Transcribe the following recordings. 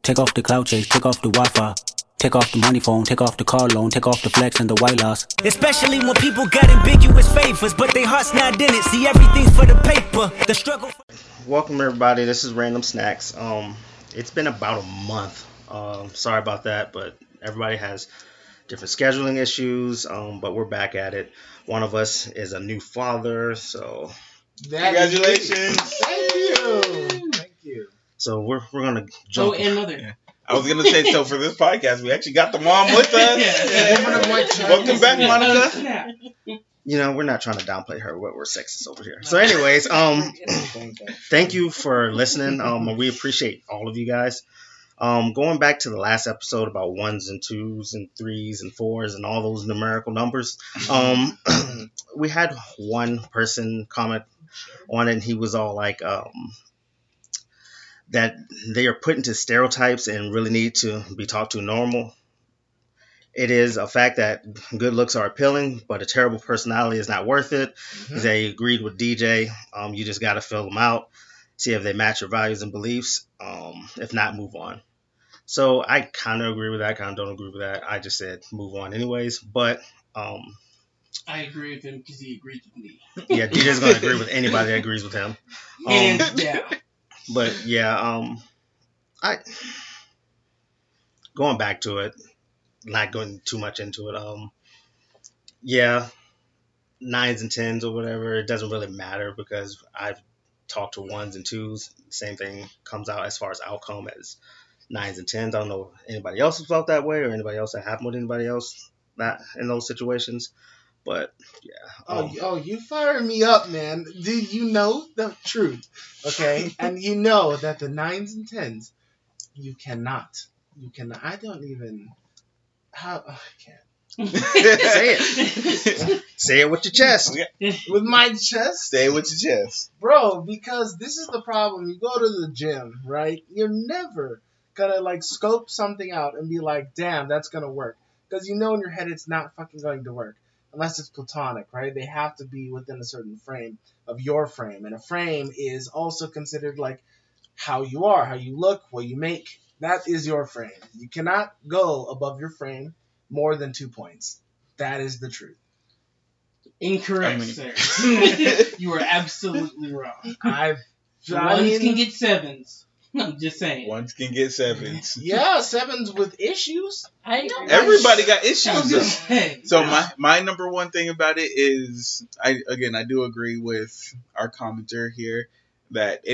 Take off the clout chase, take off the Wi-Fi. Take off the money phone, take off the car loan, take off the flex and the white loss. Especially when people got ambiguous favors, but they heart's not in it. See, everything's for the paper. The struggle. Welcome everybody. This is Randumb Snax. It's been about a month. Sorry about that, but everybody has different scheduling issues. But we're back at it. One of us is a new father, so congratulations! Thank you. So we're gonna jump. Oh, and mother. Yeah. I was gonna say, so for this podcast, we actually got the mom with us. Welcome back, Monica. You know, we're not trying to downplay her. We're sexist over here. So, anyways, thank you for listening. We appreciate all of you guys. Going back to the last episode about 1s and 2s and 3s and 4s and all those numerical numbers, we had one person comment on it, and he was all like, that they are put into stereotypes and really need to be talked to normal. It is a fact that good looks are appealing, but a terrible personality is not worth it. Mm-hmm. They agreed with DJ. You just got to fill them out, see if they match your values and beliefs. If not, move on. So I kind of agree with that, kind of don't agree with that. I just said move on anyways. But I agree with him because he agrees with me. Yeah, DJ's going to agree with anybody that agrees with him. Yeah. But yeah, going back to it, not going too much into it. Yeah, 9s and 10s or whatever, it doesn't really matter because I've talked to 1s and 2s. Same thing comes out as far as outcome as 9s and 10s. I don't know if anybody else has felt that way or anybody else that happened with anybody else that in those situations. But yeah. Oh, you fired me up, man. Did you know the truth? Okay, and you know that the 9s and 10s, you cannot. I don't even. I can't. Say it. Say it with your chest. With my chest? Say it with your chest. Bro, because this is the problem. You go to the gym, right? You're never gonna like scope something out and be like, damn, that's gonna work. Because you know in your head it's not fucking going to work. Unless it's platonic, right? They have to be within a certain frame of your frame. And a frame is also considered like how you are, how you look, what you make. That is your frame. You cannot go above your frame more than 2 points. That is the truth. Incorrect, sir. You are absolutely wrong. Ones can get 7s. I'm just saying. 1s can get 7s. Yeah, 7s with issues. I know. Everybody got issues, though. So Yeah. my number one thing about it is, I do agree with our commenter here that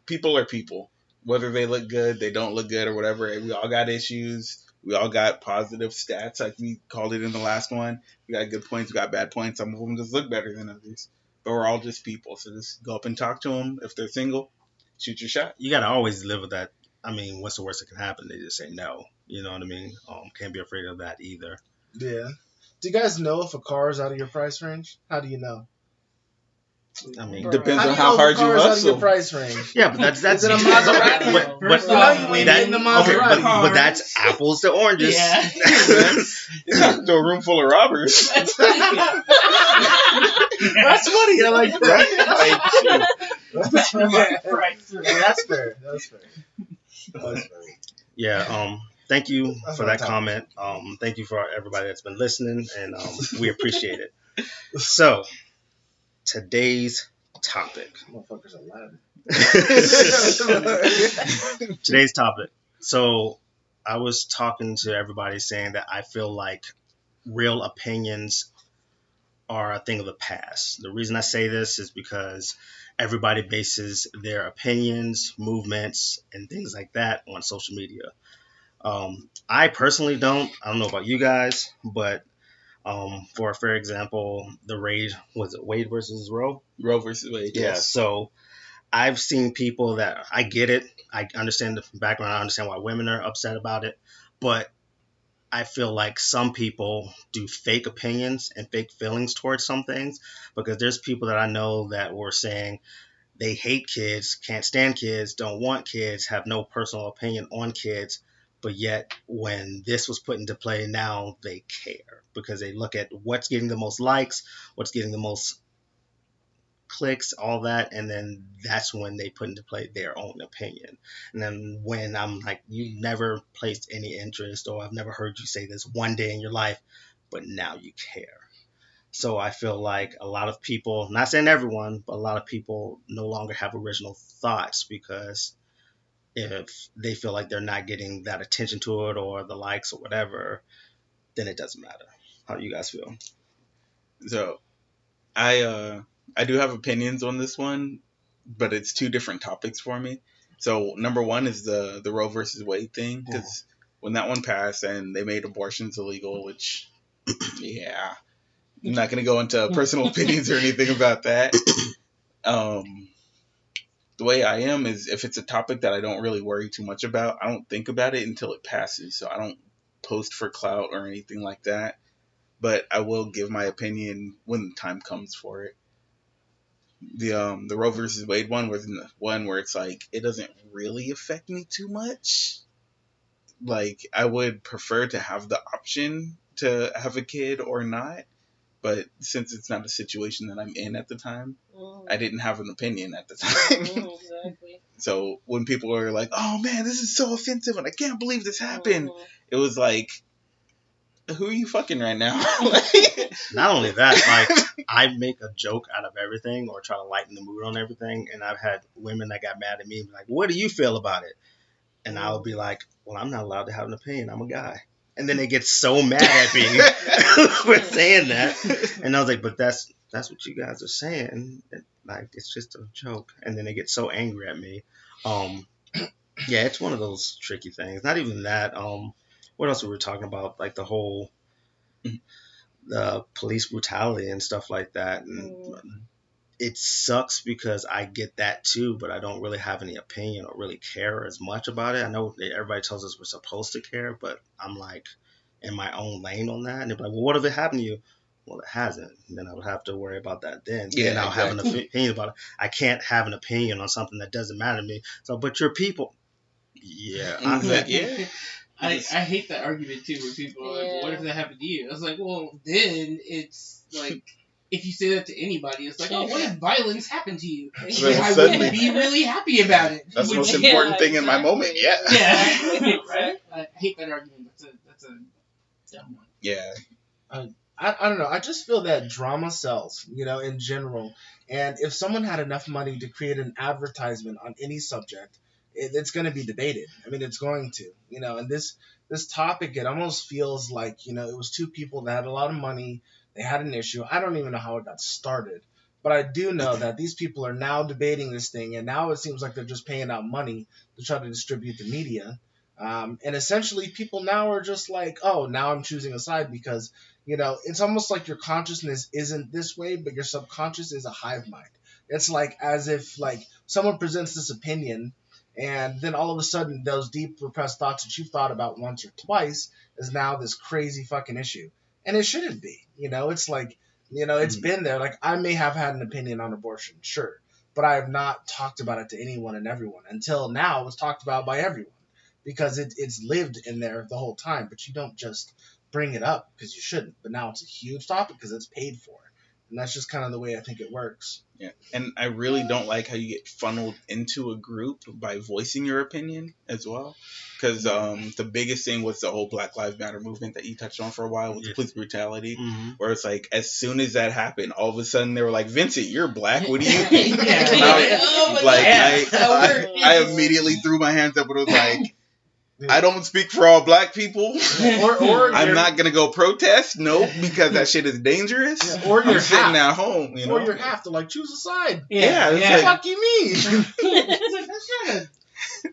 people are people. Whether they look good, they don't look good, or whatever, we all got issues. We all got positive stats, like we called it in the last one. We got good points, we got bad points. Some of them just look better than others. But we're all just people. So just go up and talk to them. If they're single, shoot your shot. You got to always live with that. I mean, what's the worst that can happen? They just say no. You know what I mean? Can't be afraid of that either. Yeah. Do you guys know if a car is out of your price range? How do you know? I mean, depends on how hard you hustle. Out of your hustle. price range. Yeah, but that's Is it a Maserati? but that's apples to oranges. Yeah. It's not to a room full of robbers. That's funny. I like that. That's fair. Yeah. Thank you for that comment. Thank you for everybody that's been listening, and we appreciate it. So, today's topic. Motherfuckers are loud. Today's topic. So, I was talking to everybody saying that I feel like real opinions are a thing of the past. The reason I say this is because everybody bases their opinions, movements, and things like that on social media. I personally don't. I don't know about you guys, but for example, the raid, was it Wade versus Roe? Roe versus Wade. Yeah. So I've seen people that, I get it. I understand the background. I understand why women are upset about it. But I feel like some people do fake opinions and fake feelings towards some things, because there's people that I know that were saying they hate kids, can't stand kids, don't want kids, have no personal opinion on kids. But yet when this was put into play, now they care because they look at what's getting the most likes, what's getting the most clicks, all that, and then that's when they put into play their own opinion. And then when I'm like, you never placed any interest, or I've never heard you say this one day in your life, but now you care. So I feel like a lot of people, not saying everyone, but a lot of people no longer have original thoughts, because if they feel like they're not getting that attention to it or the likes or whatever, then it doesn't matter. How do you guys feel? So I do have opinions on this one, but it's two different topics for me. So number one is the Roe versus Wade thing, because when that one passed and they made abortions illegal, which yeah, I'm not gonna go into personal opinions or anything about that. The way I am is, if it's a topic that I don't really worry too much about, I don't think about it until it passes. So I don't post for clout or anything like that. But I will give my opinion when the time comes for it. The Roe versus Wade one was one where it's like, it doesn't really affect me too much. Like, I would prefer to have the option to have a kid or not, but since it's not a situation that I'm in at the time, I didn't have an opinion at the time. Exactly. So when people are like, "Oh man, this is so offensive and I can't believe this happened," it was like, who are you fucking right now? Not only that, like, I make a joke out of everything or try to lighten the mood on everything, and I've had women that got mad at me and be like, "What do you feel about it?" And I'll be like, "Well, I'm not allowed to have an opinion. I'm a guy." And then they get so mad at me for saying that, and I was like, "But that's what you guys are saying. Like, it's just a joke." And then they get so angry at me. Yeah, it's one of those tricky things. Not even that. What else were we talking about? Like the whole police brutality and stuff like that. And it sucks because I get that too, but I don't really have any opinion or really care as much about it. I know that everybody tells us we're supposed to care, but I'm like in my own lane on that. And they're like, "Well, what if it happened to you?" Well, it hasn't. And then I would have to worry about that then. Yeah, then I'll have an exactly. opinion about it. I can't have an opinion on something that doesn't matter to me. So, but you're people. Yeah. Yeah. I hate that argument too, where people are like, "What if that happened to you?" I was like, well, then it's like, if you say that to anybody, it's like, "Oh, what if violence happened to you?" Then I suddenly- wouldn't be really happy about it. That's the most Yeah, important thing in my exactly. moment. Yeah. Yeah, right. I hate that argument. That's a dumb one. Yeah. I don't know. I just feel that drama sells, in general. And if someone had enough money to create an advertisement on any subject, it's going to be debated. I mean, it's going to, and this topic, it almost feels like, it was two people that had a lot of money. They had an issue. I don't even know how it got started. But I do know that these people are now debating this thing, and now it seems like they're just paying out money to try to distribute the media. And essentially, people now are just like, oh, now I'm choosing a side because, it's almost like your consciousness isn't this way, but your subconscious is a hive mind. It's like as if, like, someone presents this opinion, and then all of a sudden, those deep repressed thoughts that you've thought about once or twice is now this crazy fucking issue. And it shouldn't be. It's like, it's been there. Like, I may have had an opinion on abortion, sure, but I have not talked about it to anyone and everyone. Until now, it was talked about by everyone because it's lived in there the whole time. But you don't just bring it up because you shouldn't. But now it's a huge topic because it's paid for. And that's just kind of the way I think it works. Yeah. And I really don't like how you get funneled into a group by voicing your opinion as well. Because the biggest thing was the whole Black Lives Matter movement that you touched on for a while with the police brutality, where it's like, as soon as that happened, all of a sudden they were like, "Vincent, you're black. What do you think?" I immediately threw my hands up and was like, I don't speak for all black people. Or I'm not gonna go protest. No, because that shit is dangerous. Yeah, or you're I'm sitting half. at home. Or you have to, like, choose a side. Yeah, What the fuck you mean? It's like, that's not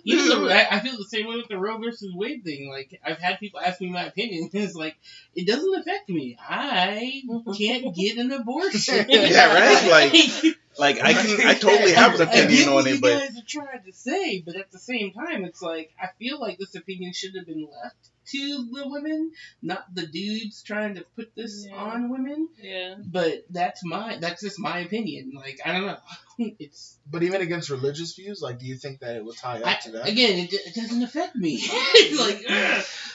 I feel the same way with the Roe versus Wade thing. Like, I've had people ask me my opinion, and it's like, it doesn't affect me. I can't get an abortion. Yeah, right. Like I totally have an opinion on it, but but you guys are trying to say, but at the same time, it's like, I feel like this opinion should have been left to the women, not the dudes trying to put this on women. Yeah. But that's just my opinion. Like, I don't know. But even against religious views, like, do you think that it would tie up to that? Again, it doesn't affect me. Like,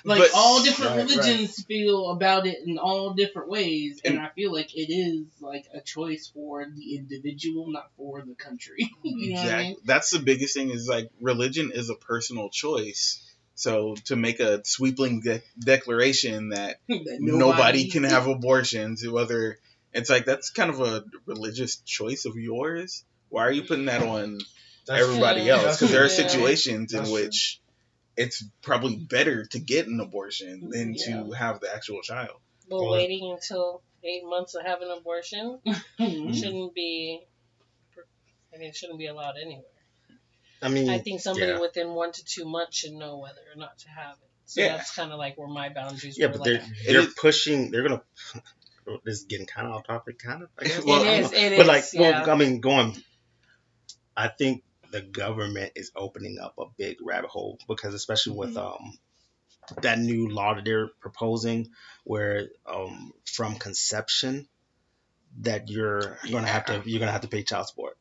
Like, But- all different Right, religions feel about it in all different ways, and I feel like it is like a choice for the individual, not for the country. You know what I mean? That's the biggest thing is like religion is a personal choice. So to make a sweeping declaration that That nobody can have abortions, whether it's like that's kind of a religious choice of yours. Why are you putting that on That's everybody true. else? That's Because there are true. situations That's in true. which it's probably better to get an abortion than Yeah. to have the actual child. But Well, waiting until 8 months to have an abortion Mhm. shouldn't be. I mean, it shouldn't be allowed anywhere. I mean, I think somebody yeah. within 1 to 2 months should know whether or not to have it. So Yeah. that's kind of like where my boundaries Yeah, were. but Like, they're pushing. They're gonna. This is getting kind of off topic, kind of. I guess. Well, it is. It But is. like, Yeah. well, I mean, going. I think the government is opening up a big rabbit hole because, especially with that new law that they're proposing, where from conception that you're gonna have to pay child support.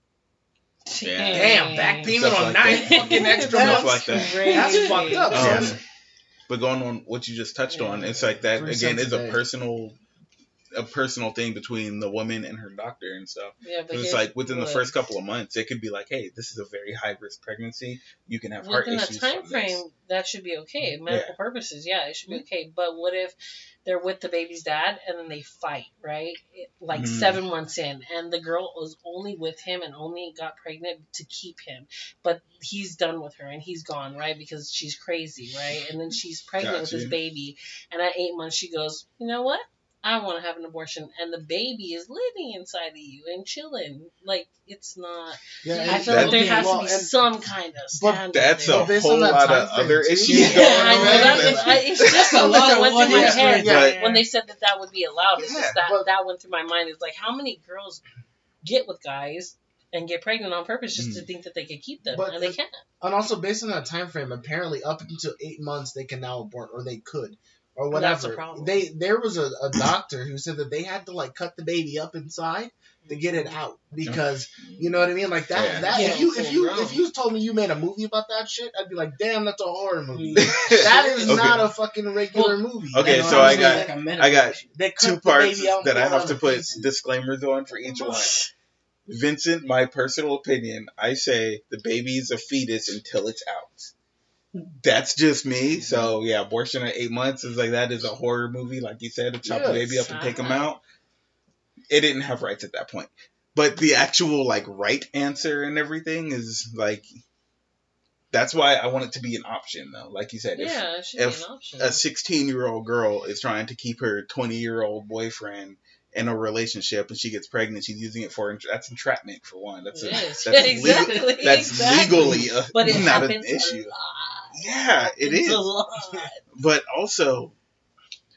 Yeah. Damn, back payment Stuff on like 9 that. fucking extra Stuff months. like that. That's fucked up. Um, son. But going on what you just touched on, it's like that 3 again cents is a day. a personal thing between the woman and her doctor and stuff. Yeah, but 'Cause it's here's like within the what- first couple of months, it could be like, hey, this is a very high risk pregnancy. You can have heart within a issues. time from this. frame, that should be okay. Medical purposes, yeah, it should be okay. But what if they're with the baby's dad and then they fight, right? Like 7 months in, and the girl was only with him and only got pregnant to keep him, but he's done with her and he's gone, right? Because she's crazy, right? And then she's pregnant with Gotcha. this baby, and at 8 months she goes, you know what? I want to have an abortion, and the baby is living inside of you and chilling. Like, it's not. Yeah, I and- feel like there yeah, has well, to be and- some kind of but standard. That's there. a based whole on that lot time of frame, other too. issues Yeah, going I on. know. It's just something that went through my Yeah, head yeah. when they said that would be allowed. It's just but- that went through my mind. It's like, how many girls get with guys and get pregnant on purpose just to think that they could keep them, But and they can't. And also, based on that time frame, apparently up until 8 months they can now abort, or they could, or Well, whatever. that's the problem. There was a doctor who said that they had to like cut the baby up inside to get it out because you know what I mean. Like that. Yeah. That Yeah, if you told me you made a movie about that shit, I'd be like, damn, that's a horror movie. Mm. That is Okay. not a fucking regular movie. Okay, You know so what I I'm got- saying? I got They cut two the parts baby out that I and have put to it on put a piece. disclaimers on for each one. Vincent, my personal opinion, I say the baby's a fetus until it's out. That's just me. So yeah, abortion at 8 months is like that is a horror movie, like you said, to chop the baby up and take him out. It didn't have rights at that point. But the actual like right answer and everything is like that's why I want it to be an option though. Like you said, Yeah, it should if be an option. a 16-year-old girl is trying to keep her 20-year-old boyfriend in a relationship and she gets pregnant, she's using it for that's entrapment for one. That's It is. that's Exactly, that's exactly. legally But it not an happens issue. a lot. Yeah, it It's is. a lot. But also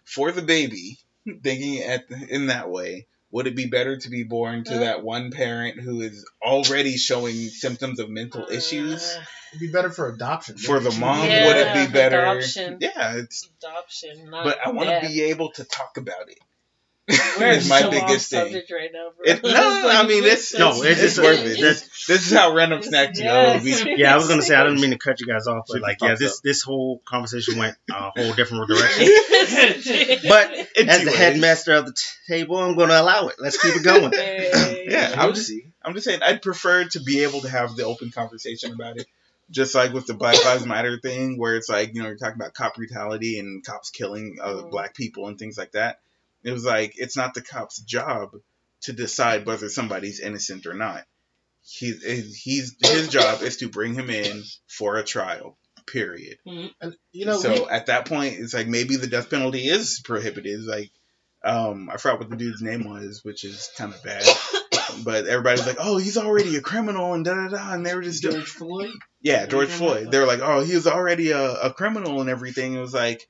for the baby, thinking in that way, would it be better to be born to that one parent who is already showing symptoms of mental issues? It'd be better for adoption. For the mom, Yeah, would it be better? adoption. Yeah, it's. Adoption, not But I want death. to be able to talk about it. We're is my so biggest off thing. subject right now, bro. No, I mean it's worth it. This is how Randumb Snax Yes. goes. Yeah, I was gonna say I didn't mean to cut you guys off, but like, yeah, Fucked up. this whole conversation went a whole different direction. But But as the Anyways. headmaster of the table, I'm gonna allow it. Let's keep it going. Yeah, I'm just saying I'd prefer to be able to have the open conversation about it. Just like with the Black Lives Matter thing, where it's like, you're talking about cop brutality and cops killing black people and things like that. It was like, it's not the cop's job to decide whether somebody's innocent or not. His job is to bring him in for a trial, period. And, So at that point, it's like maybe the death penalty is prohibited. It's like, I forgot what the dude's name was, which is kind of bad. But everybody's like, oh, he's already a criminal and da-da-da. And they were just doing... George Floyd. Yeah, George Floyd. They were like, oh, he was already a criminal and everything. It was like,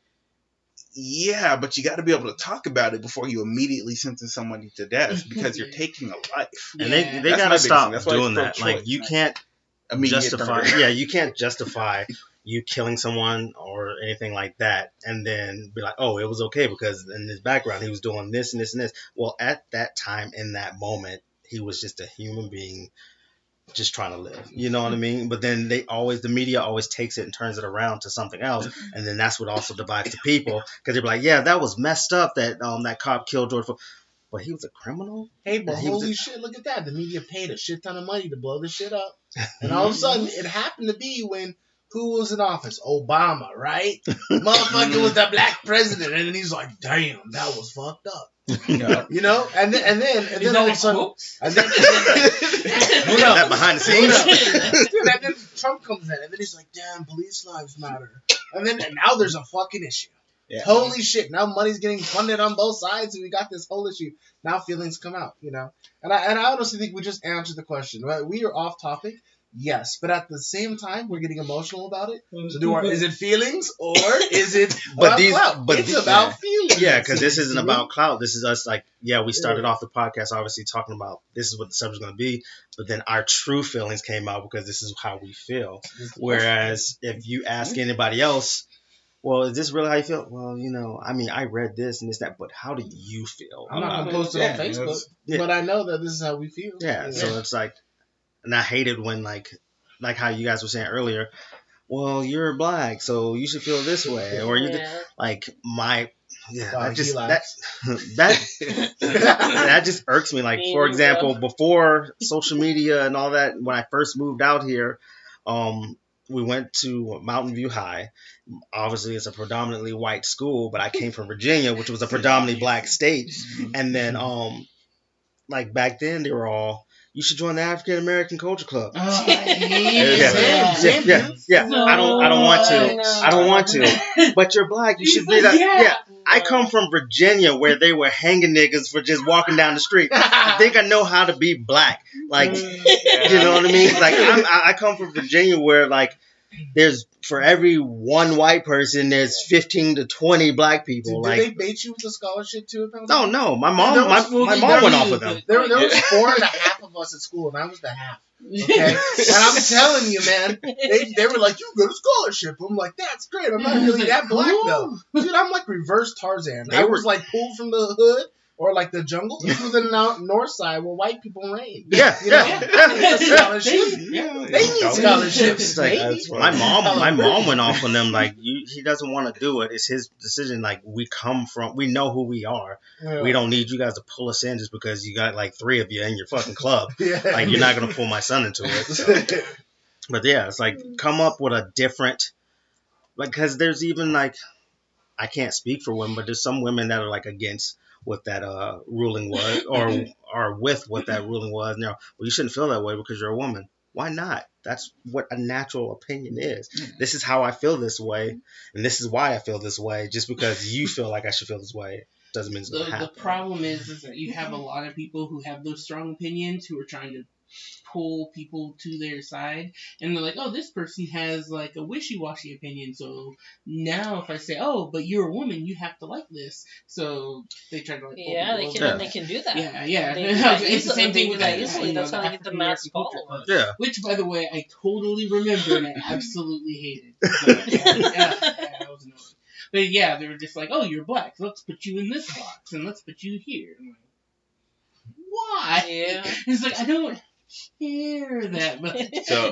yeah, but you got to be able to talk about it before you immediately sentence somebody to death because you're taking a life. And Yeah. they That's my gotta biggest stop thing. That's why doing it's that. Like, pro-choice. you can't Immediate justify. murder. Yeah, you can't justify you killing someone or anything like that, and then be like, oh, it was okay because in his background he was doing this and this and this. Well, at that time in that moment, he was just a human being just trying to live. You know what I mean? But then the media always takes it and turns it around to something else, and then that's what also divides the people because they're like, yeah, that was messed up that that cop killed George Floyd, but he was a criminal. Hey, but holy shit, look at that. The media paid a shit ton of money to blow this shit up. And all of a sudden, it happened to be when who was in office? Obama, right? Motherfucker was the black president. And then he's like, damn, that was fucked up. Yeah. You know? And then all of a sudden... And then, that behind the scenes. Dude, and then Trump comes in, and then he's like, damn, police lives matter. And now there's a fucking issue. Yeah. Holy shit! Now money's getting funded on both sides, and we got this whole issue. Now feelings come out, you know. And I honestly think we just answered the question. Right? We are off topic, yes, but at the same time, we're getting emotional about it. So is it feelings or is it about clout? It's about feelings. Yeah, because this isn't about clout. This is us like, we started off the podcast obviously talking about this is what the subject's going to be, but then our true feelings came out because this is how we feel. Whereas if you ask anybody else, well, is this really how you feel? Well, you know, I mean, I read this and this, that, but how do you feel? I'm not going to post it on Facebook, but I know that this is how we feel. Yeah, so it's like, and I hated when, like how you guys were saying earlier, well, you're black, so you should feel this way. Or you like, that just irks me. Like, for example, before social media and all that, when I first moved out here, we went to Mountain View High. Obviously, it's a predominantly white school, but I came from Virginia, which was a predominantly black state. And then, like back then, they were all, you should join the African American Culture Club. Oh, yeah. No, I don't want to. But you're black. You should be that. Yeah. I come from Virginia, where they were hanging niggas for just walking down the street. I think I know how to be black. Like, you know what I mean? Like, I come from Virginia, where like there's for every one white person, there's 15 to 20 black people. Did they bait you with a scholarship too? No. My mom went off with them. There was 4.5 of us at school, and I was the half. Okay, and I'm telling you, man, they were like, you got a scholarship. I'm like, that's great. I'm not really that black though, dude. I'm like reverse Tarzan. I was like pulled from the hood. Or like the jungle to the north side where white people reign. Yeah, They need scholarships. Like, my mom went off on them. Like, he doesn't want to do it. It's his decision. Like, we know who we are. Yeah. We don't need you guys to pull us in just because you got like 3 of you in your fucking club. Like, you're not gonna pull my son into it. So. But yeah, it's like come up with a different. Like, because there's even like, I can't speak for women, but there's some women that are like against what that ruling was, or with what that ruling was. Now, well, you shouldn't feel that way because you're a woman. Why not? That's what a natural opinion is. This is how I feel this way, and this is why I feel this way. Just because you feel like I should feel this way doesn't mean it's going to happen. The problem is that you have a lot of people who have those strong opinions who are trying to pull people to their side, and they're like, oh, this person has like a wishy-washy opinion, so now if I say, oh, but you're a woman, you have to like this, so they try to like pull they can do that. It's the same thing with that. That's how they get the mass followers. Yeah. Which, by the way, I totally remember and I absolutely hated. So, I was annoyed. But yeah, they were just like, oh, you're black, let's put you in this box and let's put you here. I'm like, why? Yeah. It's like, I don't hear that, but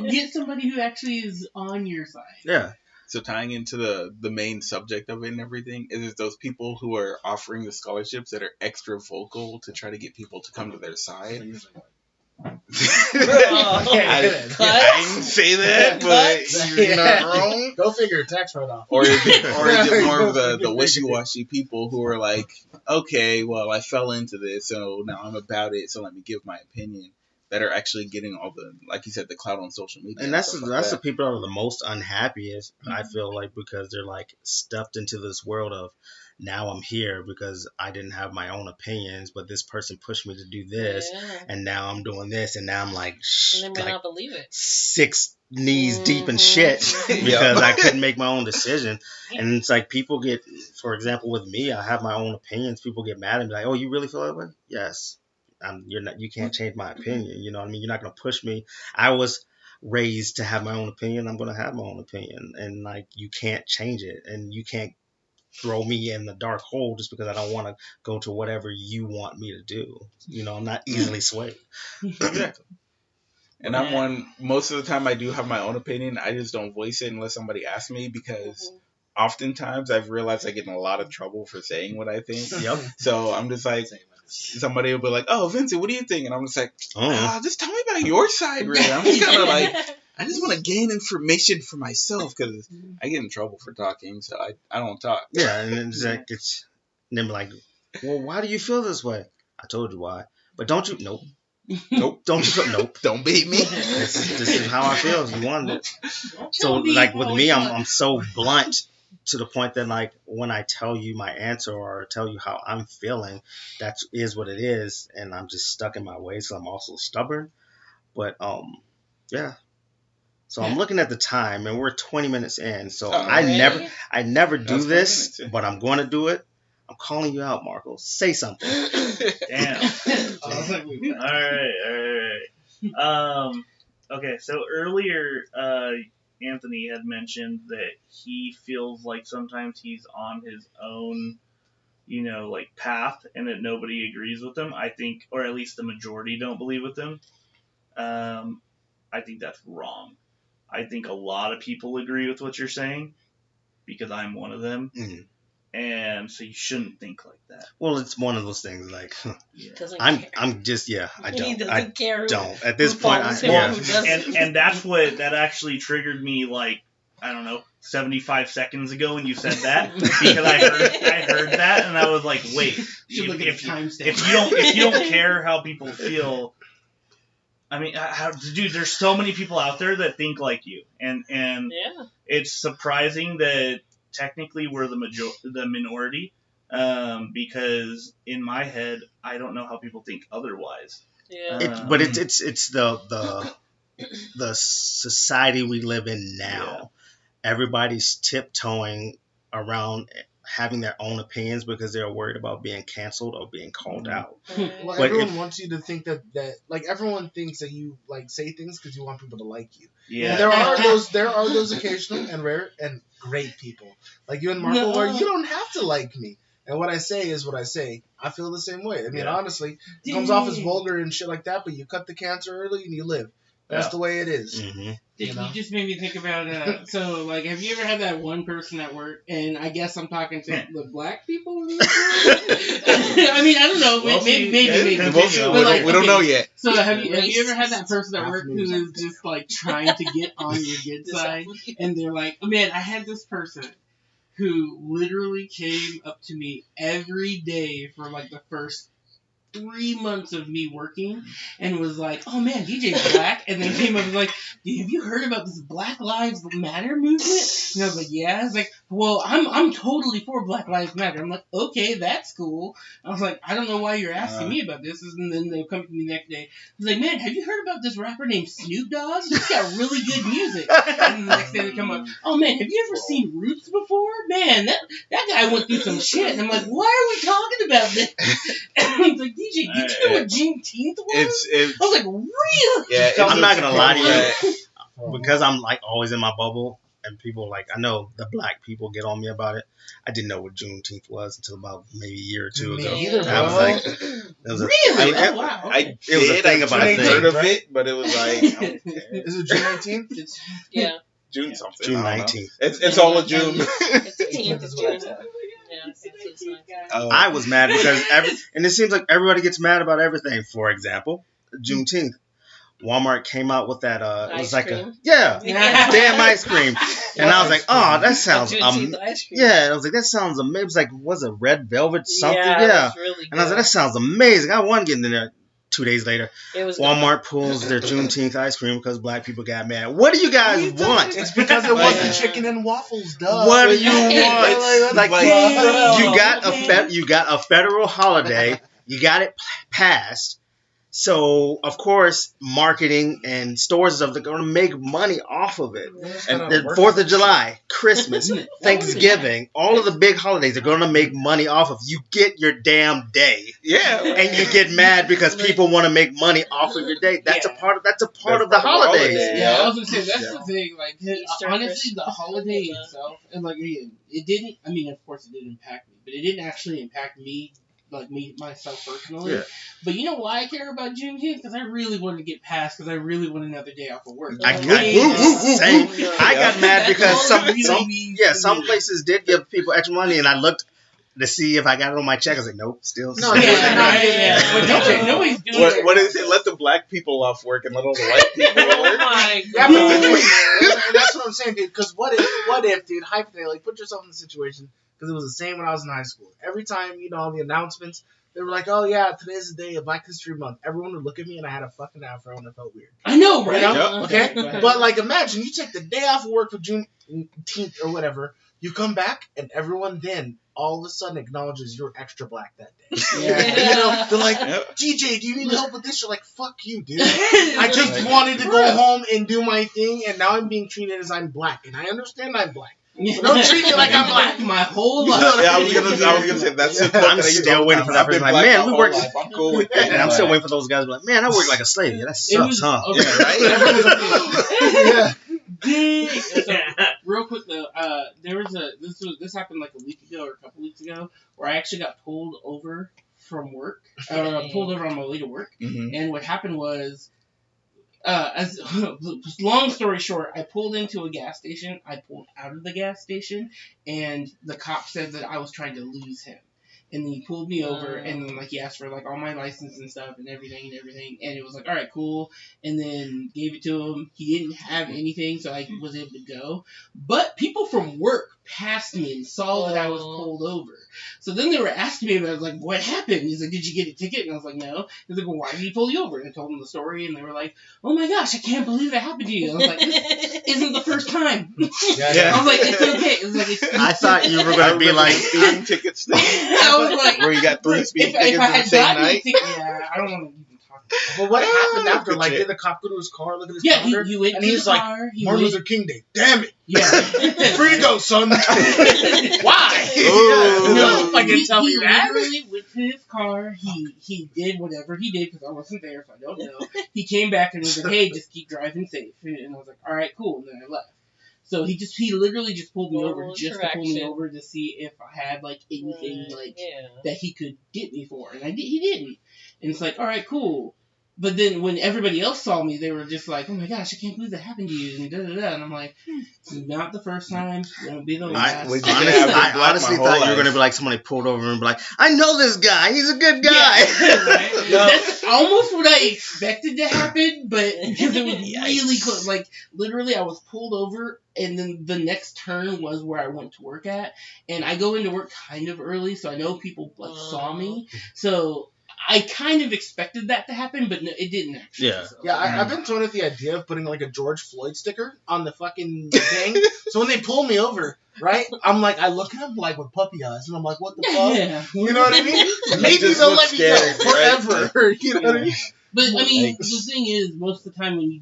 get somebody who actually is on your side. Yeah. So tying into the main subject of it and everything is those people who are offering the scholarships that are extra vocal to try to get people to come to their side. I didn't say that, but you're not wrong. Go figure, tax write-off. Or is it more of the wishy-washy people who are like, okay, well, I fell into this, so now I'm about it, so let me give my opinion. That are actually getting all the, like you said, the clout on social media. And that's the people that are the most unhappiest, I feel like, because they're like stuffed into this world of, now I'm here because I didn't have my own opinions, but this person pushed me to do this, and now I'm doing this, and now I'm like, and they may not believe it. 6 knees deep in shit because I couldn't make my own decision. And it's like people get, for example, with me, I have my own opinions. People get mad at me like, oh, you really feel that way? Yes. You can't change my opinion. You know what I mean? You're not going to push me. I was raised to have my own opinion. I'm going to have my own opinion. And like, you can't change it. And you can't throw me in the dark hole just because I don't want to go to whatever you want me to do. You know, I'm not easily swayed. Exactly. And I'm one. Most of the time, I do have my own opinion. I just don't voice it unless somebody asks me because oftentimes I've realized I get in a lot of trouble for saying what I think. Yep. So I'm just like, somebody will be like, "Oh, Vincent, what do you think?" And I'm just like, "Just tell me about your side, really." I'm just kind of like, I just want to gain information for myself because I get in trouble for talking, so I don't talk. Yeah, and it's like and then be like, well, why do you feel this way? I told you why, but don't you? Nope. Nope. Don't you feel? Nope. Don't beat me. This is how I feel. You wanted it. So like with me, I'm so blunt to the point that like when I tell you my answer or tell you how I'm feeling, that is what it is, and I'm just stuck in my ways. So I'm also stubborn. But yeah. So I'm looking at the time, and we're 20 minits in. So I never do this, but I'm going to do it. I'm calling you out, Marco. Say something. Damn. All right. Okay, so earlier, Anthony had mentioned that he feels like sometimes he's on his own, like path, and that nobody agrees with him. I think, or at least the majority don't believe with him. I think that's wrong. I think a lot of people agree with what you're saying because I'm one of them. Mm. And so you shouldn't think like that. Well, it's one of those things like I'm just I don't. He doesn't care. Don't. At this point, and that actually triggered me like I don't know 75 seconds ago when you said that because I heard that and I was like, wait, if you don't care how people feel. I mean, dude, there's so many people out there that think like you, and it's surprising that technically we're the minority, because in my head, I don't know how people think otherwise. Yeah. But it's the society we live in now. Yeah. Everybody's tiptoeing around having their own opinions because they're worried about being canceled or being called out. Well, but everyone wants you to think that like everyone thinks that you like say things because you want people to like you. Yeah. And there are those occasional and rare and great people like you and Marco where you don't have to like me. And what I say is what I say. I feel the same way. I mean, honestly, it comes off as vulgar and shit like that, but you cut the cancer early and you live. That's the way it is. Mm-hmm. You just made me think about so like have you ever had that one person at work, and I guess I'm talking to the black people in this room? I mean, I don't know, maybe. We don't know yet. So have you ever had that person at work who is just like trying to get on your good side, and they're like, oh, man, I had this person who literally came up to me every day for like the first 3 months of me working and was like, oh man, DJ's black, and then came up and was like, have you heard about this Black Lives Matter movement? And I was like, yeah. I was like, well, I'm totally for Black Lives Matter. I'm like, okay, that's cool. I was like, I don't know why you're asking me about this. And then they'll come to me the next day. I was like, man, have you heard about this rapper named Snoop Dogg? He's got really good music. And the next day they come up, oh man, have you ever seen Roots before? Man, that guy went through some shit. And I'm like, why are we talking about this? And I was like, DJ, did you know what Juneteenth was? I was like, really? Yeah, I'm not gonna lie to you, because I'm like always in my bubble, and people like I know the black people get on me about it. I didn't know what Juneteenth was until about maybe a year or two ago. I was like, really? Wow. It was a thing about I a thing. heard of it, but it was like, is it June 19th? Yeah. June something. June 19th. It's all of June. It's the 10th of June. I was mad because and it seems like everybody gets mad about everything. For example, Juneteenth, Walmart came out with that. It was like cream? damn ice cream, and I was like, oh, that sounds ice cream. yeah. I was like, that sounds amazing. It was like, was it red velvet something? Yeah, it was really good. And I was like, that sounds amazing. I want to get in there. 2 days later, Walmart pulls their Juneteenth ice cream because black people got mad. What do you guys want? It's because it wasn't chicken and waffles, duh. What do you want? Like you got a federal holiday, you got it passed. So of course, marketing and stores are going to make money off of it. And the 4th of July, Christmas, Thanksgiving, all of the big holidays are going to make money off of. You get your damn day, and you get mad because people want to make money off of your day. That's a part of the holidays. Yeah, I was gonna say that's the thing. Like honestly, the holiday itself, and like it didn't. I mean, of course, it did impact me, but it didn't actually impact me me myself personally. Yeah. But you know why I care about Juneteenth? Because I really wanted to get past. Because I really want another day off of work. I got mad because some places did give people extra money, and I looked to see if I got it on my check. I was like, nope, still. No, Nobody's doing it. What is it? Let the black people off work and let all the white people Oh work? my Yeah, god. but that's what I'm saying, dude. Because what if, dude, hypothetically, put yourself in the situation, because it was the same when I was in high school. Every time, all the announcements, they were like, oh, yeah, today's the day of Black History Month. Everyone would look at me, and I had a fucking afro, and it felt weird. I know, right? Yep. Okay? Go ahead. But, like, imagine you take the day off of work for Juneteenth or whatever, you come back, and everyone then all of a sudden acknowledges you're extra black that day. Yeah. They're like, Yep. DJ, do you need help with this? You're like, fuck you, dude. I just wanted to go home and do my thing, and now I'm being treated as I'm black. And I understand I'm black. But don't treat me like I'm black. My whole life. Yeah, I was gonna say that's the quote I'm that I use still all the waiting time. for that I've been person, like, black man, my we whole work- life. I'm cool with that. And I'm still waiting for those guys to be like, man, I work like a slave. Yeah, that sucks, huh? Okay. Yeah. So, real quick though, this happened like a week ago or a couple weeks ago, where I actually got pulled over from work, pulled over on my way to work, and what happened was, as long story short, I pulled into a gas station, I pulled out of the gas station, and the cop said that I was trying to lose him. And then he pulled me over, and then, he asked for, all my license and stuff and everything, and it was like, all right, cool, and then gave it to him. He didn't have anything, so I was able to go. But people from work passed me and saw that I was pulled over. So then they were asking me about it. I was like, what happened? He's like, did you get a ticket? And I was like, no. He's like, well, why did he pull you over? And I told them the story, and they were like, oh my gosh, I can't believe that happened to you. And I was like, this isn't the first time. Yeah. I was like, it's okay. It was like, I thought you were going to be like, speeding tickets thing I was like, where you got 3 speeding if tickets I in the had same gotten a night. ticket, I don't want to even talk about it. But what happened after? Good shit. Did the cop go to his car, look at his Yeah, calendar? he went and to he's the like, car. He Martin went, Luther King Day. Damn it. yeah. Free to go, son. Why? Ooh. No, I can tell he you that. literally went to his car. He did whatever he did because I wasn't there, so I don't know. He came back and was like, "Hey, just keep driving safe." And I was like, "All right, cool." And then I left. So he literally just pulled me over just to pull me over to see if I had anything that he could get me for, and he didn't. And it's like, all right, cool. But then when everybody else saw me, they were just like, "Oh my gosh, I can't believe that happened to you," and da da da. And I'm like, "It's not the first time. Won't be the last." I honestly thought you were going to be like somebody pulled over and be like, I know this guy. He's a good guy. Yeah, right? That's almost what I expected to happen, but because it was really close. Literally, I was pulled over, and then the next turn was where I went to work at. And I go into work kind of early, so I know people saw me. So I kind of expected that to happen, but no, it didn't actually. Yeah. So. Yeah, I've been toying with the idea of putting a George Floyd sticker on the fucking thing. So when they pull me over, right, I'm like, I look at them with puppy eyes, and I'm like, what the fuck? Yeah. You know what I mean? Maybe just they'll look let me scared, go forever. You know what I mean? But I mean, Yikes. the thing is, most of the time when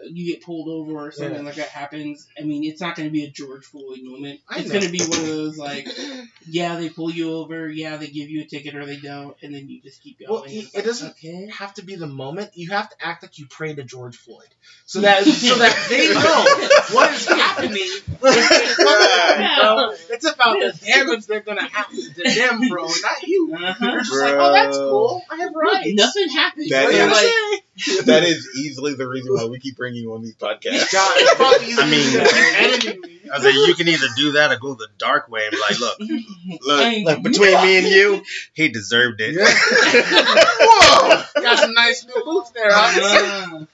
you get pulled over or something like that happens, I mean, it's not going to be a George Floyd moment. It's going to be one of those, yeah, they pull you over, yeah, they give you a ticket or they don't, and then you just keep going. Well, it doesn't have to be the moment. You have to act like you pray to George Floyd. So that they know what is happening. It's about the damage they're going to happen to them, bro, not you. You're just like, oh, that's cool. I have rights. Nothing happened. That is easily the reason why we keep bringing you on these podcasts. God, it's probably easy I mean, to keep editing me. I was like, you can either do that or go the dark way and be like, look, look, between me and you, he deserved it. Yeah. Whoa! Got some nice new boots there, huh?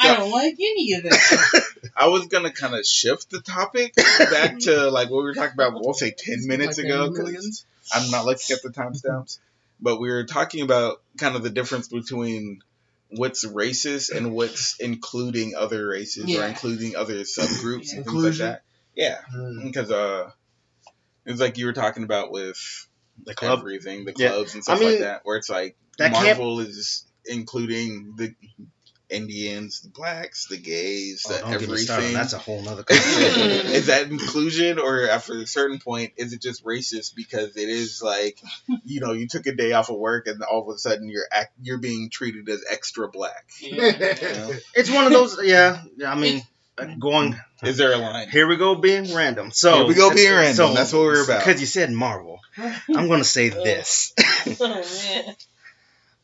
I don't like any of that. I was going to kind of shift the topic back to what we were talking about, we'll say 10 minutes ago, because I'm not looking at the timestamps. But we were talking about kind of the difference between what's racist and what's including other races or including other subgroups and things like that. Yeah, because it's like you were talking about with The club. everything, the clubs and stuff like that, where it's like Marvel is including the Indians, the blacks, the gays, everything. That's a whole nother Is that inclusion, or after a certain point, is it just racist because it is you took a day off of work and all of a sudden you're being treated as extra black? Yeah. It's one of those, I mean, going. Is there a line? Here we go being random. So Here we go being random. So, That's what we're about. Because you said Marvel, I'm going to say this. Oh man.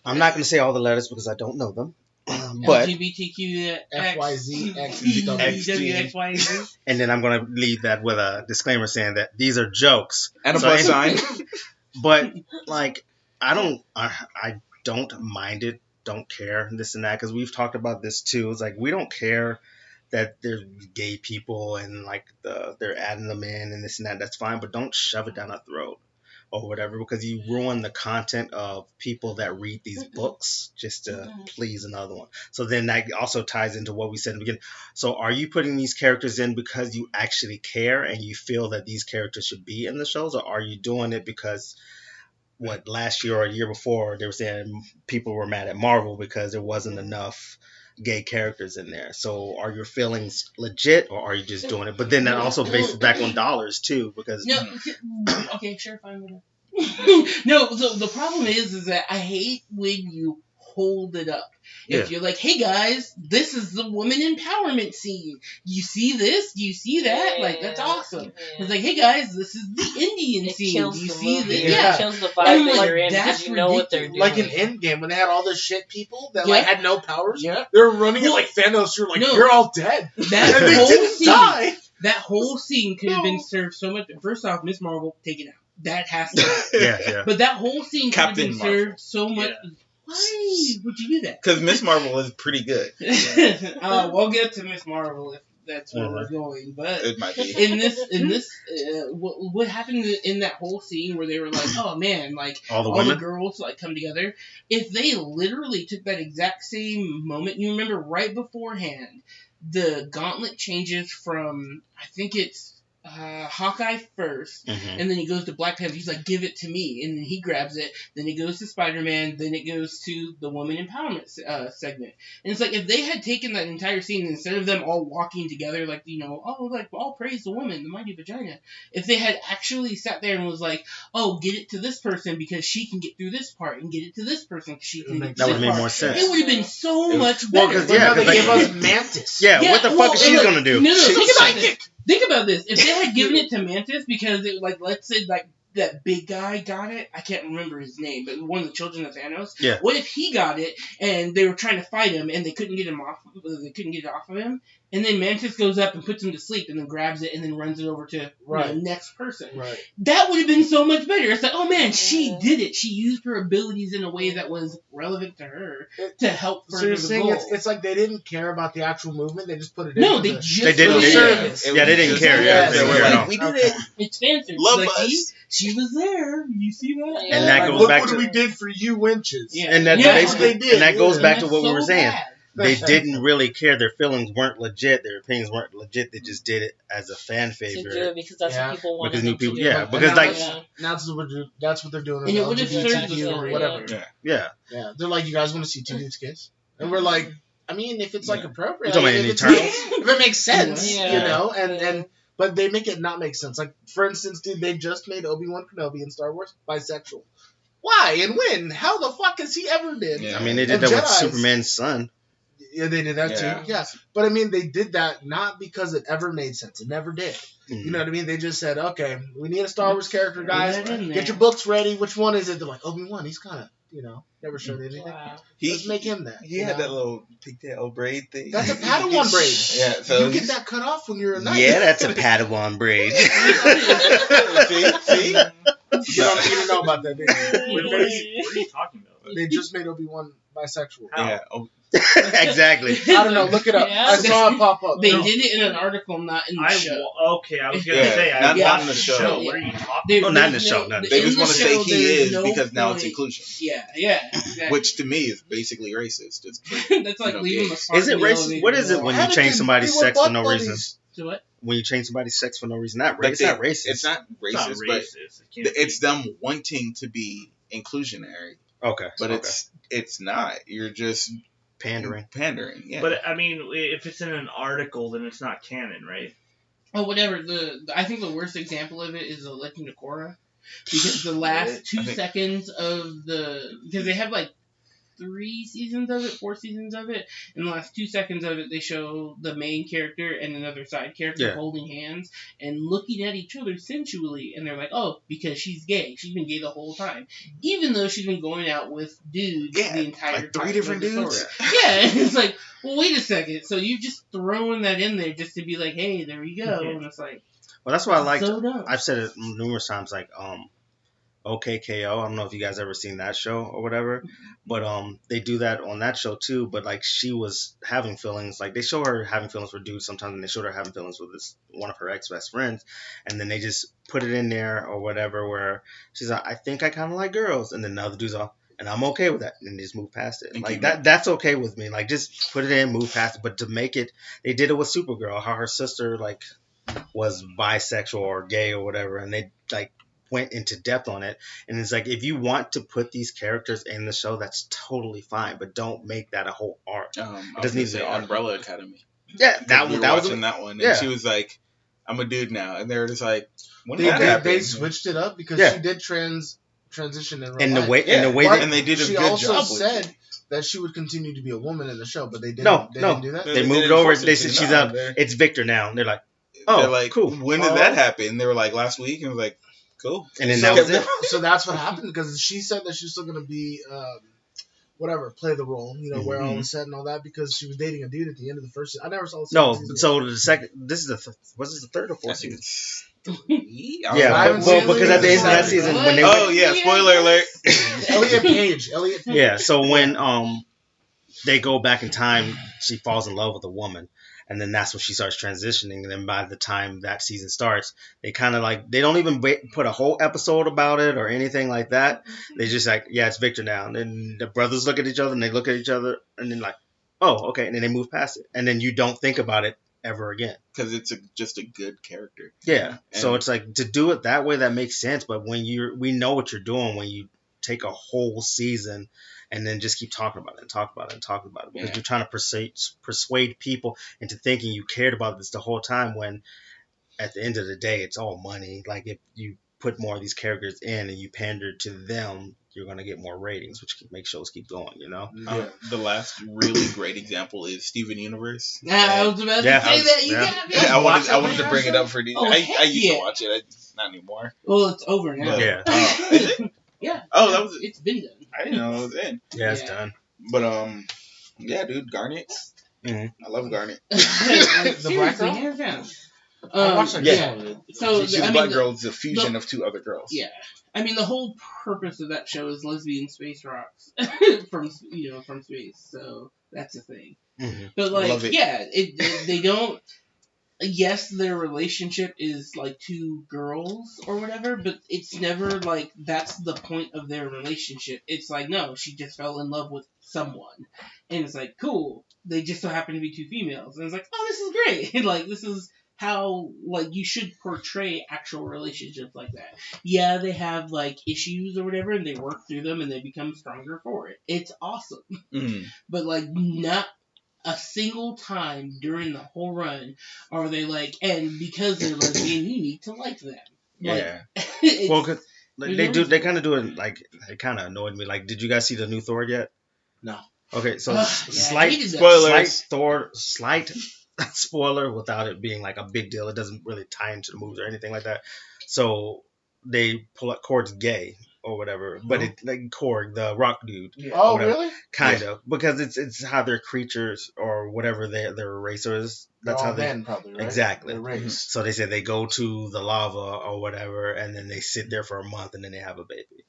I'm not going to say all the letters because I don't know them. But LGBTQ XYZ, XYZ. and then I'm going to leave that with a disclaimer saying that these are jokes And a plus sign. But like, I don't mind it. Don't care this and that because we've talked about this too. It's like we don't care that there's gay people and like they're adding them in and this and that. That's fine, but don't shove it down our throat or whatever because you ruin the content of people that read these books just to please another one. So then that also ties into what we said in the beginning. So are you putting these characters in because you actually care and you feel that these characters should be in the shows, or are you doing it because last year or a year before they were saying people were mad at Marvel because there wasn't enough gay characters in there? So are your feelings legit or are you just doing it? But then that also bases back on dollars too because No, okay, sure, fine. No, so the problem is that I hate when you hold it up. If you're like, hey guys, this is the woman empowerment scene. You see this? Do you see that? Yeah, like, that's awesome. Yeah. It's like, hey guys, this is the Indian scene. Do you see this? It kills the vibe And that like, you're in that's because you know what they're doing. Like in Endgame, when they had all the shit people that Yeah. like had no powers, Yeah. they were running it like Thanos. You're like, No. you're all dead. That And they whole didn't scene, die. that whole scene could have been served so much. First off, Miss Marvel, take it out. That has to happen. yeah. But that whole scene could have Captain been Marvel. served so much. Yeah. Why would you do that? Because Miss Marvel is pretty good. We'll get to Miss Marvel if that's where we're going. But It might be. in this, what happened in that whole scene where they were like, oh man, like All the all women? the girls like come together. If they literally took that exact same moment, you remember right beforehand, the gauntlet changes from I think it's Hawkeye first, and then he goes to Black Panther. He's like, give it to me, and then he grabs it. Then it goes to Spider-Man. Then it goes to the woman empowerment segment. And it's like if they had taken that entire scene instead of them all walking together, like all praise the woman, the mighty vagina. If they had actually sat there and was like, oh, get it to this person because she can get through this part, and get it to this person because she can get That through would this make part. more sense. It would have been so much Well, better. 'cause, But now they like- give us Mantis. Yeah, what the fuck is she look, gonna do? No, She's think about psychic. this. Think about this. If they had given it to Mantis because it, like, let's say like that big guy got it. I can't remember his name, but one of the children of Thanos. Yeah. What if he got it and they were trying to fight him and they couldn't get him off? They couldn't get it off of him. And then Mantis goes up and puts him to sleep and then grabs it and then runs it over to the next person. Right. That would have been so much better. It's like, oh man, she did it. She used her abilities in a way that was relevant to her to help So further you're the saying goal. it's like they didn't care about the actual movement. They just put it in. No, for they the- just They didn't. put it Yeah, in. yeah, they didn't care. Yeah, they they didn't were care at like, all. we did Okay. it. It's fan service. Love Like, us. see, she was there. You see that? And that Like, goes look back what to we did for you, winches. Yeah. and that Yeah, basically they did. and that goes Yeah. back to That's what we were so saying. bad. They didn't really care. Their feelings weren't legit. Their opinions weren't legit. They just did it as a fan To do favorite. it because that's Yeah. what people want Because them new people, to do. yeah. And Because now like, that's- that's what they're doing. And it with would have served LGBTQ the or story. whatever. Yeah. yeah. Yeah, they're like, you guys want to see two dudes kiss? And we're like, I mean, if it's like appropriate, You're talking like, about if, it's, Eternals? if it makes sense, Yeah. you know, and but they make it not make sense. Like for instance, dude, they just made Obi-Wan Kenobi in Star Wars bisexual. Why and when? How the fuck has he ever been? Yeah. I mean, they did And that with Jedis. Superman's son. Yeah, they did that Yeah. too. Yeah, but I mean, they did that not because it ever made sense. It never did. Mm-hmm. You know what I mean? They just said, okay, we need a Star Wars character, guys. Put that in Get there. your books ready. Which one is it? They're like, Obi-Wan. He's kind of, never showed anything. Wow. Let's make him that. He you had know? that little pigtail braid thing. That's a Padawan braid. Yeah, so You get that cut off when you're a knight. Yeah, that's a Padawan braid. see? You don't know about that, do you? What are you talking about? They just made Obi-Wan bisexual. Yeah. Oh, Exactly. I don't know. Look it up. Yeah. I saw it pop up. They No. did it in an article, not in the show. I was gonna Yeah, say I not watched in the the show. show. What are you talking? There- Oh, not in the there's show, not in the they in just the want to say show, he there is no because now it's point. inclusion. Yeah, exactly. Which to me is basically racist. It's, That's like you know, leaving yeah. a fart Is it in the racist? elevator What is it door. when How you did change they- somebody's they were sex for no butt reason? buddies. So what? When you change somebody's sex for no reason, not but it's not racist. It's not It's not racist, but racist. It can't it's be. them wanting to be inclusionary. Okay, But okay. it's not. You're just pandering. Pandering. Yeah. But I mean, if it's in an article, then it's not canon, right? Oh, whatever. I think the worst example of it is the Legend of Korra, because the last 2 I think- seconds of because they have like 4 seasons of it. In the last 2 seconds of it, they show the main character and another side character holding hands and looking at each other sensually, and they're like, oh, because she's gay. She's been gay the whole time, even though she's been going out with dudes the entire like time. 3 different dudes. Yeah, it's like, well, wait a second. So you just throwing that in there just to be like, hey, there you go, and it's like, well, that's what I liked. so dumb. I've said it numerous times, like OKKO. I don't know if you guys ever seen that show or whatever, but they do that on that show too. But like she was having feelings, like they show her having feelings for dudes sometimes, and they showed her having feelings with one of her ex best friends, and then they just put it in there or whatever where she's like, I think I kind of like girls, and then the other dude's all, and I'm okay with that, and they just move past it. Like that's okay with me. Like just put it in, move past it. But to make it, they did it with Supergirl, how her sister like was bisexual or gay or whatever, and they like went into depth on it. And it's like, if you want to put these characters in the show, that's totally fine, but don't make that a whole arc. It doesn't need to say Umbrella Academy. Yeah, that was watching that one, and she was like, I'm a dude now, and they're just like, they switched it up because she did transition in real life. And they did a good job. She also said that she would continue to be a woman in the show, but they didn't. They didn't do that. They moved it over. They said she's out. It's Victor now, and they're like, oh, they're like, cool. When did that happen? They were like, last week, and I was like, cool. And then that was it. So that's what happened, because she said that she was still going to be, play the role, wear all the set and all that, because she was dating a dude at the end of the first season. I never saw the second season. So the second, this is was this the third or fourth season? Yeah, but because at the end of that season, when they spoiler alert. Elliot Page. Yeah, so when they go back in time, she falls in love with a woman. And then that's when she starts transitioning. And then by the time that season starts, they kind of like, they don't even put a whole episode about it or anything like that. They just like, yeah, it's Victor now. And then the brothers look at each other and they look at each other and then like, oh, okay. And then they move past it. And then you don't think about it ever again. Because it's just a good character. Yeah. And so it's like, to do it that way, that makes sense. But when we know what you're doing when you take a whole season and then just keep talking about it and talking about it and talking about it, because you're trying to persuade people into thinking you cared about this the whole time, when at the end of the day, it's all money. Like if you put more of these characters in and you pander to them, you're going to get more ratings, which can make shows keep going, The last really great example is Steven Universe. I was about to say that. You got me. I wanted to bring it up for you. I used to watch it. Not anymore. Well, it's over now. Yeah. Is it? Yeah. Oh, that was it. It's been done. I didn't know it was in. Yeah, it's done. But yeah, dude, Garnet. Mm-hmm. I love Garnet. The black girl. Hands down. I watched that. Yeah. So she's a black girl. It's a fusion of two other girls. Yeah. I mean, the whole purpose of that show is lesbian space rocks from space. So that's a thing. Mm-hmm. But like, they don't. Yes, their relationship is like two girls or whatever, but it's never like that's the point of their relationship. It's like, no, she just fell in love with someone. And it's like, cool. They just so happen to be two females. And it's like, oh, this is great. Like, this is how, like, you should portray actual relationships like that. Yeah, they have, like, issues or whatever, and they work through them, and they become stronger for it. It's awesome. Mm. But, like, not a single time during the whole run are they like, and because they're lesbian, you need to like them. Yeah. Well, cause they kind of do it, like, it kind of annoyed me. Like, did you guys see the new Thor yet? No. Okay, so slight spoiler without it being like a big deal. It doesn't really tie into the movies or anything like that. So they pull up Korg's gay or whatever, but it like Korg, the rock dude. Yeah. Oh, really? Kind of, because it's how their creatures or whatever their race is. That's how they probably, right? Exactly. Their race. So they say they go to the lava or whatever, and then they sit there for a month, and then they have a baby.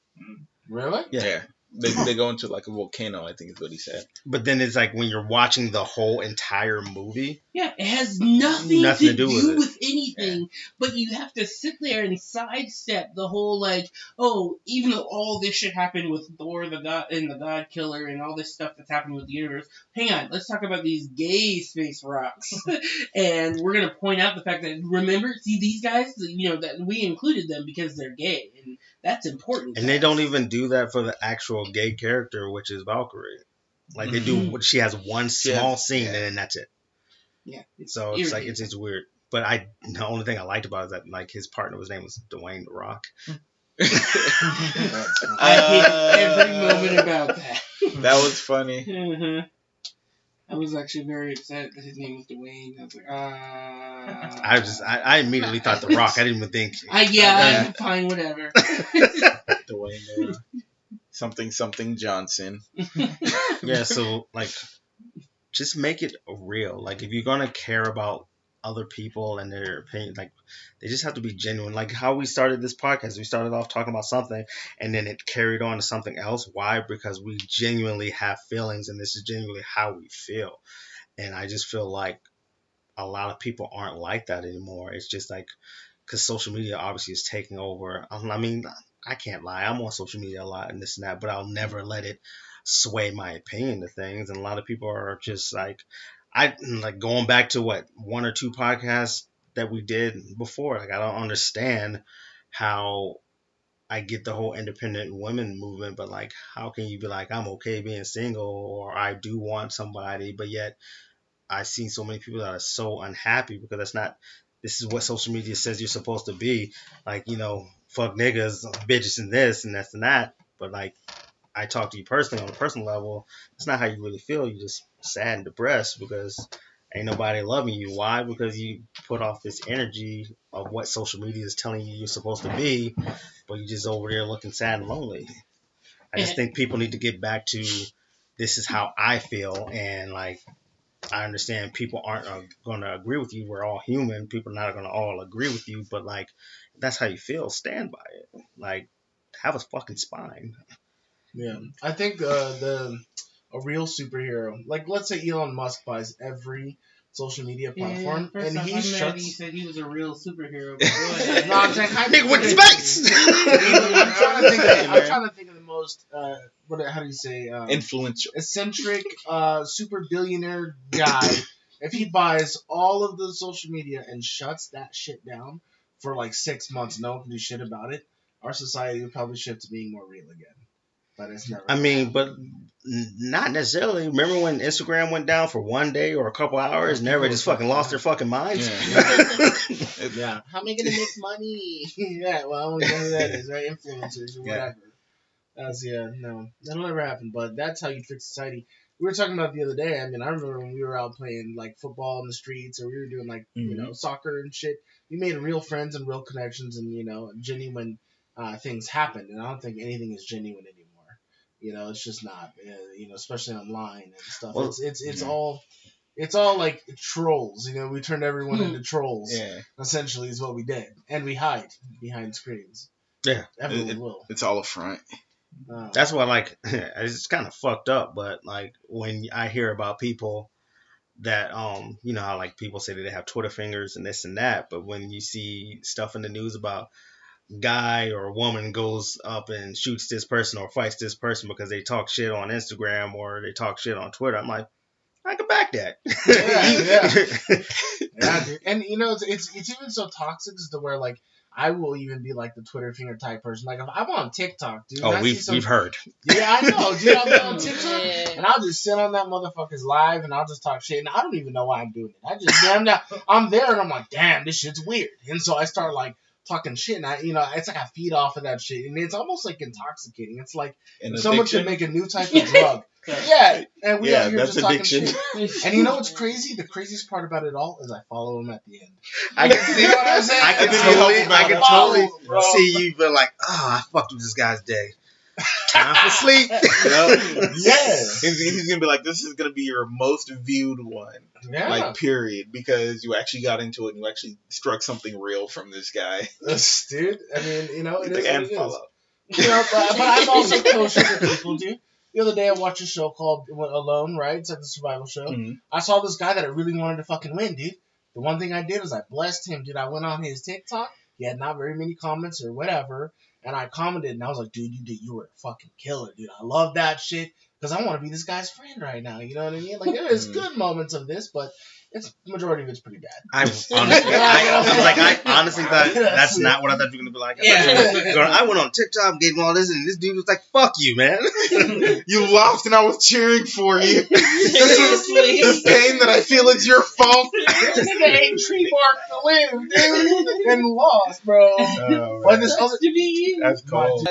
Really? Yeah. They go into like a volcano, I think is what he said. But then it's like when you're watching the whole entire movie. Yeah, it has nothing to do with anything, but you have to sit there and sidestep the whole like, oh, even though all this shit happened with Thor the God and the God Killer and all this stuff that's happening with the universe, hang on, let's talk about these gay space rocks. And we're gonna point out the fact that, remember, see these guys, that we included them because they're gay, and that's important. And they don't even do that for the actual gay character, which is Valkyrie. Like they do, she has one small scene and then that's it. Yeah. So it's like it's weird. But the only thing I liked about it is that like his partner, his name was Dwayne The Rock. I hate every moment about that. That was funny. Uh-huh. I was actually very upset that his name was Dwayne. I was like, I immediately thought The Rock. I didn't even think. I'm fine, whatever. Dwayne something Johnson. Yeah, so like, just make it real. Like, if you're gonna care about other people and their opinion, like, they just have to be genuine. Like how we started this podcast. We started off talking about something, and then it carried on to something else. Why? Because we genuinely have feelings, and this is genuinely how we feel. And I just feel like a lot of people aren't like that anymore. It's just like, because social media obviously is taking over. I mean, I can't lie. I'm on social media a lot and this and that, but I'll never let it sway my opinion to things. And a lot of people are just like, I like going back to what, one or two podcasts that we did before. Like, I don't understand how I get the whole independent women movement, but like, how can you be like, I'm okay being single, or I do want somebody, but yet I see so many people that are so unhappy because that's not. This is what social media says you're supposed to be. Like, fuck niggas, bitches, and this and that's and that. But like, I talk to you personally on a personal level. It's not how you really feel. You're just sad and depressed because ain't nobody loving you. Why? Because you put off this energy of what social media is telling you you're supposed to be, but you're just over there looking sad and lonely. I just think people need to get back to, this is how I feel, and like, I understand people aren't going to agree with you. We're all human. People are not going to all agree with you, but like, if that's how you feel, stand by it. Like, have a fucking spine. Yeah, I think a real superhero, like let's say Elon Musk buys every social media platform, and he shuts. He said he was a real superhero. But go ahead. No, I'm saying Big with space. I'm trying to think of the most how do you say influential, eccentric, super billionaire guy. If he buys all of the social media and shuts that shit down for like 6 months, no one can do shit about it, our society would probably shift to being more real again. But it's never. I mean, but not necessarily. Remember when Instagram went down for one day or a couple hours and everybody just fucking lost their fucking minds? Yeah. How am I gonna make money? Yeah, well, I don't know who that is, right? Influencers or whatever. No, that'll never happen. But that's how you fix society. We were talking about it the other day. I mean, I remember when we were out playing like football in the streets, or we were doing like soccer and shit. We made real friends and real connections, and genuine things happened. And I don't think anything is genuine anymore. It's just not. Especially online and stuff. Well, it's all like trolls. We turned everyone into trolls. Yeah. Essentially, is what we did, and we hide behind screens. Yeah, everyone will. It's all a front. That's why, like, it's kind of fucked up. But like, when I hear about people that how like people say that they have Twitter fingers and this and that, but when you see stuff in the news about guy or woman goes up and shoots this person or fights this person because they talk shit on Instagram or they talk shit on Twitter, I'm like, I can back that. Yeah, dude. And it's even so toxic as to where like I will even be like the Twitter finger type person. Like if I'm on TikTok, dude. Oh, we've heard. Yeah, I know, dude. I'll be on TikTok and I'll just sit on that motherfucker's live and I'll just talk shit and I don't even know why I'm doing it. I just I'm there and I'm like, damn, this shit's weird. And so I start like talking shit, and it's like I feed off of that shit, and it's almost like intoxicating. It's like someone should make a new type of drug. Yeah, and we are here just addiction. Talking shit. And you know what's crazy? The craziest part about it all is I follow him at the end. I can see what I'm saying. I can totally see you, but like, I fucked with this guy's day. Time for sleep. Yeah. He's gonna be like, this is gonna be your most viewed one. Yeah. Like, period. Because you actually got into it and you actually struck something real from this guy. Dude, I mean, it is what it is. Follow. But I've also killed for people, dude. The other day I watched a show called Alone, right? It's like a survival show. Mm-hmm. I saw this guy that I really wanted to fucking win, dude. The one thing I did was I blessed him, dude. I went on his TikTok. He had not very many comments or whatever. And I commented, and I was like, dude, you were a fucking killer, dude. I love that shit. because I want to be this guy's friend right now. You know what I mean? Like, there is good moments of this, but majority of it's pretty bad. I honestly thought that's not what I thought you were gonna be like. I went on TikTok, gave him all this, and this dude was like, "Fuck you, man." You lost, and I was cheering for you. The pain that I feel is your fault. This nigga ain't tree bark to live, dude, and lost, bro. But this other, to be you. That's cool.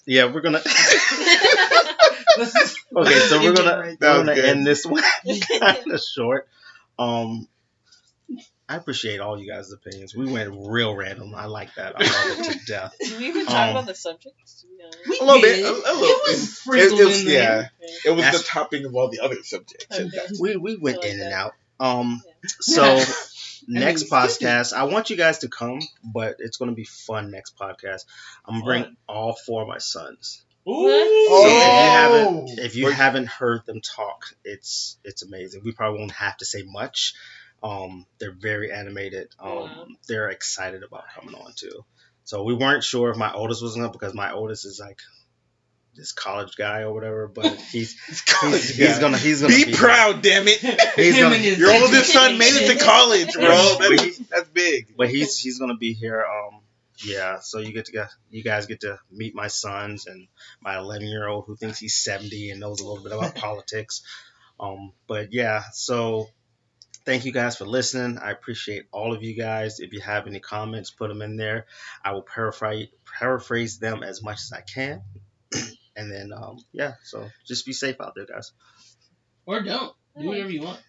Yeah, we're gonna. Okay, so we're gonna end this one kind of short. I appreciate all you guys' opinions. We went real random. I like that. I love it to death. Did we even talk about the subjects? No. A little bit. A little. It was sprinkled in there. It was the topping of all the other subjects. Okay. We went in and out. So next podcast, I want you guys to come, but it's gonna be fun next podcast. I'm gonna bring all 4 of my sons. Ooh. So if you haven't heard them talk, it's amazing. We probably won't have to say much. They're very animated. They're excited about coming on too. So we weren't sure if my oldest was enough because my oldest is like this college guy or whatever, but he's gonna be proud, damn it. Your oldest son made it to college, bro. That's big. But he's gonna be here. Yeah, so you guys get to meet my sons and my 11-year-old who thinks he's 70 and knows a little bit about politics. But yeah, so thank you guys for listening. I appreciate all of you guys. If you have any comments, put them in there. I will paraphrase them as much as I can. And then, so just be safe out there, guys. Or don't. Do whatever you want.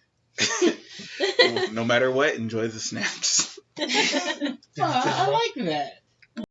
No matter what, enjoy the snacks. I like that.